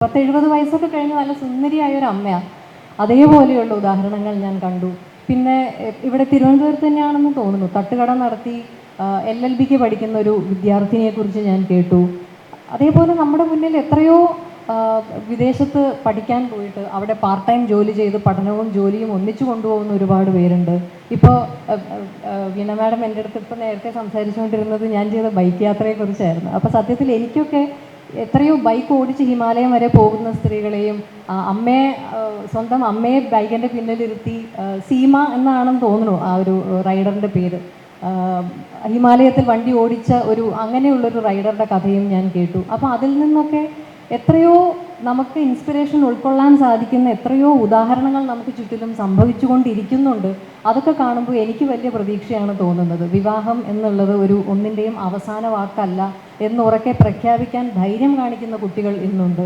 70 വയസ്സൊക്കെ കഴിഞ്ഞ് നല്ല സുന്ദരിയായ ഒരു അമ്മയാണ്. അതേപോലെയുള്ള ഉദാഹരണങ്ങൾ ഞാൻ കണ്ടു. പിന്നെ ഇവിടെ തിരുവനന്തപുരത്ത് തന്നെയാണെന്ന് തോന്നുന്നു, തട്ടുകട നടത്തി LLBക്ക് പഠിക്കുന്ന ഒരു വിദ്യാർത്ഥിനിയെക്കുറിച്ച് ഞാൻ കേട്ടു. അതേപോലെ നമ്മുടെ മുന്നിൽ എത്രയോ വിദേശത്ത് പഠിക്കാൻ പോയിട്ട് അവിടെ പാർട്ട് ടൈം ജോലി ചെയ്ത് പഠനവും ജോലിയും ഒന്നിച്ചു കൊണ്ടുപോകുന്ന ഒരുപാട് പേരുണ്ട്. ഇപ്പോൾ വീണ മാഡം എൻ്റെ അടുത്ത് ഇപ്പോൾ നേരത്തെ സംസാരിച്ചുകൊണ്ടിരുന്നത് ഞാൻ ചെയ്ത ബൈക്ക് യാത്രയെക്കുറിച്ചായിരുന്നു. അപ്പോൾ സത്യത്തിൽ എനിക്കൊക്കെ എത്രയോ ബൈക്ക് ഓടിച്ച് ഹിമാലയം വരെ പോകുന്ന സ്ത്രീകളെയും സ്വന്തം അമ്മയെ ബൈക്കിൻ്റെ പിന്നിലിരുത്തി സീമ എന്നാണെന്ന് തോന്നുന്നു ആ ഒരു റൈഡറിൻ്റെ പേര്, ഹിമാലയത്തിൽ വണ്ടി ഓടിച്ച അങ്ങനെയുള്ളൊരു റൈഡറുടെ കഥയും ഞാൻ കേട്ടു. അപ്പോൾ അതിൽ നിന്നൊക്കെ എത്രയോ നമുക്ക് ഇൻസ്പിറേഷൻ ഉൾക്കൊള്ളാൻ സാധിക്കുന്ന എത്രയോ ഉദാഹരണങ്ങൾ നമുക്ക് ചുറ്റിലും സംഭവിച്ചുകൊണ്ടിരിക്കുന്നുണ്ട്. അതൊക്കെ കാണുമ്പോൾ എനിക്ക് വലിയ പ്രതീക്ഷയാണ് തോന്നുന്നത്. വിവാഹം എന്നുള്ളത് ഒന്നിൻ്റെയും അവസാന വാക്കല്ല എന്നുറക്കെ പ്രഖ്യാപിക്കാൻ ധൈര്യം കാണിക്കുന്ന കുട്ടികൾ ഇന്നുണ്ട്.